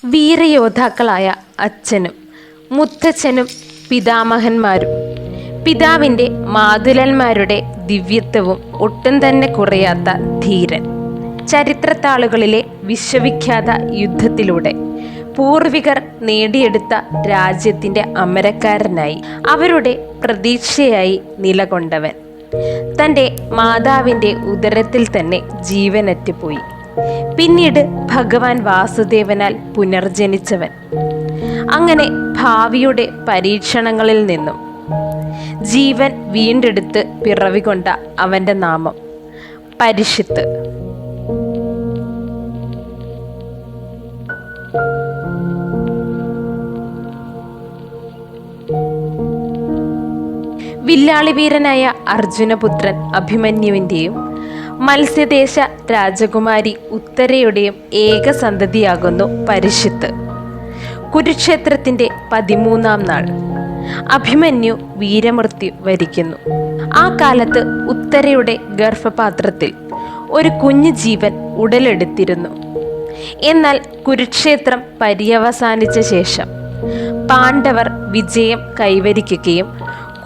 വീരയോദ്ധാക്കളായ അച്ഛനും മുത്തച്ഛനും പിതാമഹന്മാരും പിതാവിൻ്റെ മാതുലന്മാരുടെ ദിവ്യത്വവും ഒട്ടും തന്നെ കുറയാത്ത ധീരൻ. ചരിത്രത്താളുകളിലെ വിശ്വവിഖ്യാത യുദ്ധത്തിലൂടെ പൂർവികർ നേടിയെടുത്ത രാജ്യത്തിൻ്റെ അമരക്കാരനായി അവരുടെ പ്രതീക്ഷയായി നിലകൊണ്ടവൻ. തൻ്റെ മാതാവിൻ്റെ ഉദരത്തിൽ തന്നെ ജീവനറ്റുപോയി. പിന്നീട് ഭഗവാൻ വാസുദേവനാൽ പുനർജനിച്ചവൻ. അങ്ങനെ ഭാവിയുടെ പരീക്ഷണങ്ങളിൽ നിന്നും ജീവൻ വീണ്ടെടുത്ത് പിറവികൊണ്ട അവൻ്റെ നാമം പരിഷിത്ത്. വില്ലാളിവീരനായ അർജുനപുത്രൻ അഭിമന്യുവിൻ്റെയും മത്സ്യദേശ രാജകുമാരി ഉത്തരയുടെയും ഏകസന്തതിയാകുന്നു പരിഷിത്ത്. കുരുക്ഷേത്രത്തിൻ്റെ 13-ാം നാൾ അഭിമന്യു വീരമൃത്യു വരിക്കുന്നു. ആ കാലത്ത് ഉത്തരയുടെ ഗർഭപാത്രത്തിൽ ഒരു കുഞ്ഞു ജീവൻ ഉടലെടുത്തിരുന്നു. എന്നാൽ കുരുക്ഷേത്രം പര്യവസാനിച്ച ശേഷം പാണ്ഡവർ വിജയം കൈവരിക്കുകയും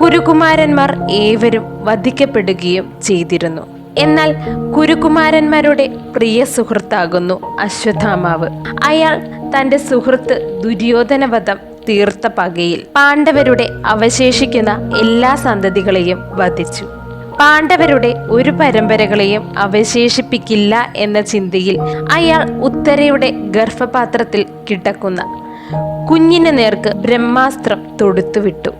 കുരുകുമാരന്മാർ ഏവരും വധിക്കപ്പെടുകയും ചെയ്തിരുന്നു. എന്നാൽ കുരുകുമാരന്മാരുടെ പ്രിയ സുഹൃത്താകുന്നു അശ്വത്ഥാമാവ്. അയാൾ തൻ്റെ സുഹൃത്ത് ദുര്യോധനവധം തീർത്ത പകയിൽ പാണ്ഡവരുടെ അവശേഷിക്കുന്ന എല്ലാ സന്തതികളെയും വധിച്ചു. പാണ്ഡവരുടെ ഒരു പരമ്പരകളെയും അവശേഷിപ്പിക്കില്ല എന്ന ചിന്തയിൽ അയാൾ ഉത്തരയുടെ ഗർഭപാത്രത്തിൽ കിടക്കുന്ന കുഞ്ഞിന് നേർക്ക് ബ്രഹ്മാസ്ത്രം തൊടുത്തുവിട്ടു.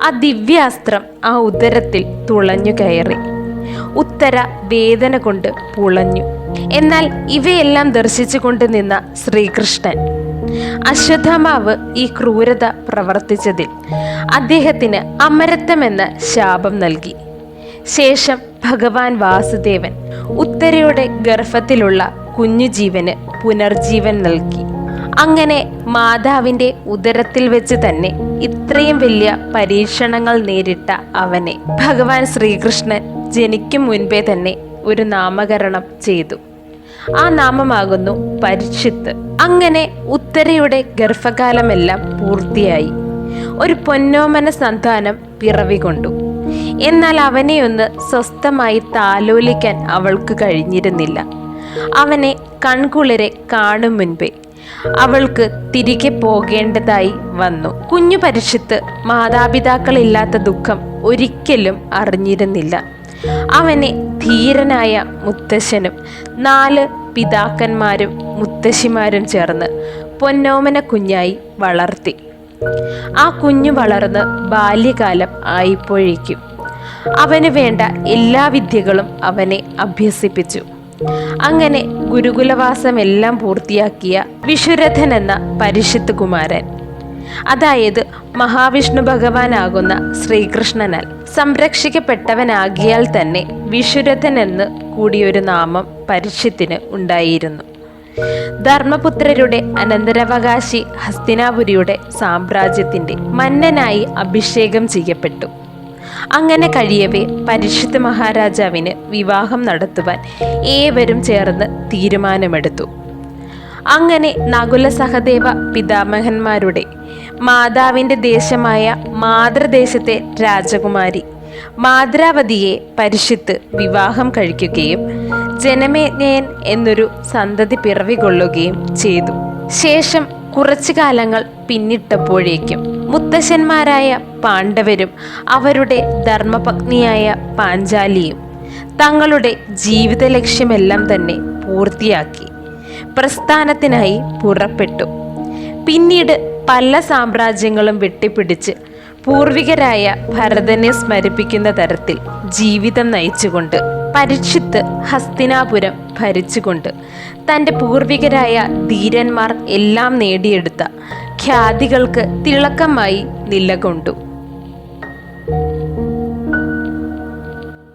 ആ ദിവ്യാസ്ത്രം ആ ഉദരത്തിൽ തുളഞ്ഞു കയറി. ഉത്തര വേദന കൊണ്ട് പുളഞ്ഞു. എന്നാൽ ഇവയെല്ലാം ദർശിച്ചു കൊണ്ട് നിന്ന ശ്രീകൃഷ്ണൻ അശ്വത്ഥാമാവ് ഈ ക്രൂരത പ്രവർത്തിച്ചതിൽ അദ്ദേഹത്തിന് അമരത്വമെന്ന ശാപം നൽകി. ശേഷം ഭഗവാൻ വാസുദേവൻ ഉത്തരയുടെ ഗർഭത്തിലുള്ള കുഞ്ഞു ജീവന് പുനർജീവൻ നൽകി. അങ്ങനെ മാതാവിൻ്റെ ഉദരത്തിൽ വെച്ച് തന്നെ ഇത്രയും വലിയ പരീക്ഷണങ്ങൾ നേരിട്ട അവനെ ഭഗവാൻ ശ്രീകൃഷ്ണൻ ജനിക്കും മുൻപേ തന്നെ ഒരു നാമകരണം ചെയ്തു. ആ നാമമാകുന്നു പരിഷിത്ത്. അങ്ങനെ ഉത്തരയുടെ ഗർഭകാലമെല്ലാം പൂർത്തിയായി. ഒരു പൊന്നോമന സന്താനം പിറവികൊണ്ടു. എന്നാൽ അവനെയൊന്ന് സ്വസ്ഥമായി താലോലിക്കാൻ അവൾക്ക് കഴിഞ്ഞിരുന്നില്ല. അവനെ കൺകുളിരെ കാണും മുൻപേ അവൾക്ക് തിരികെ പോകേണ്ടതായി വന്നു. കുഞ്ഞു പരിഷിത്ത് മാതാപിതാക്കളില്ലാത്ത ദുഃഖം ഒരിക്കലും അറിഞ്ഞിരുന്നില്ല. അവനെ ധീരനായ മുത്തശ്ശനും 4 പിതാക്കന്മാരും മുത്തശ്ശിമാരും ചേർന്ന് പൊന്നോമന കുഞ്ഞായി വളർത്തി. ആ കുഞ്ഞു വളർന്ന് ബാല്യകാലം ആയിപ്പോഴേക്കും അവന് വേണ്ട എല്ലാ വിദ്യകളും അവനെ അഭ്യസിപ്പിച്ചു. അങ്ങനെ ഗുരുകുലവാസമെല്ലാം പൂർത്തിയാക്കിയ വിഷുരഥൻ എന്ന പരിഷിത്ത് കുമാരൻ, അതായത് മഹാവിഷ്ണു ഭഗവാനാകുന്ന ശ്രീകൃഷ്ണനാൽ സംരക്ഷിക്കപ്പെട്ടവനാകിയാൽ തന്നെ വിഷുരഥൻ എന്ന് കൂടിയൊരു നാമം പരിഷിത്തിന് ഉണ്ടായിരുന്നു. ധർമ്മപുത്രരുടെ അനന്തരാവകാശി ഹസ്തിനാപുരിയുടെ സാമ്രാജ്യത്തിൻ്റെ മന്നനായി അഭിഷേകം ചെയ്യപ്പെട്ടു. അങ്ങനെ കഴിയവേ പരിഷിത്ത് മഹാരാജാവിന് വിവാഹം നടത്തുവാൻ ഏവരും ചേർന്ന് തീരുമാനമെടുത്തു. അങ്ങനെ നകുല സഹദേവ പിതാമഹന്മാരുടെ മാതാവിൻ്റെ ദേശമായ മാതൃദേശത്തെ രാജകുമാരി മാദ്രാവതിയെ പരിഷിത്ത് വിവാഹം കഴിക്കുകയും ജനമേജ്ഞയൻ എന്നൊരു സന്തതി പിറവികൊള്ളുകയും ചെയ്തു. ശേഷം കുറച്ചു കാലങ്ങൾ പിന്നിട്ടപ്പോഴേക്കും മുത്തശ്ശന്മാരായ പാണ്ഡവരും അവരുടെ ധർമ്മപത്നിയായ പാഞ്ചാലിയും തങ്ങളുടെ ജീവിത ലക്ഷ്യമെല്ലാം തന്നെ പൂർത്തിയാക്കി പ്രസ്ഥാനത്തിനായി പുറപ്പെട്ടു. പിന്നീട് പല സാമ്രാജ്യങ്ങളും വെട്ടിപ്പിടിച്ച് പൂർവികരായ ഭരതനെ സ്മരിപ്പിക്കുന്ന തരത്തിൽ ജീവിതം നയിച്ചുകൊണ്ട് പരിഷിത്ത് ഹസ്തിനാപുരം ഭരിച്ചുകൊണ്ട് തൻ്റെ പൂർവികരായ ധീരന്മാർ എല്ലാം നേടിയെടുത്ത ഖ്യാതികൾക്ക് തിളക്കമായി നിലകൊണ്ടു.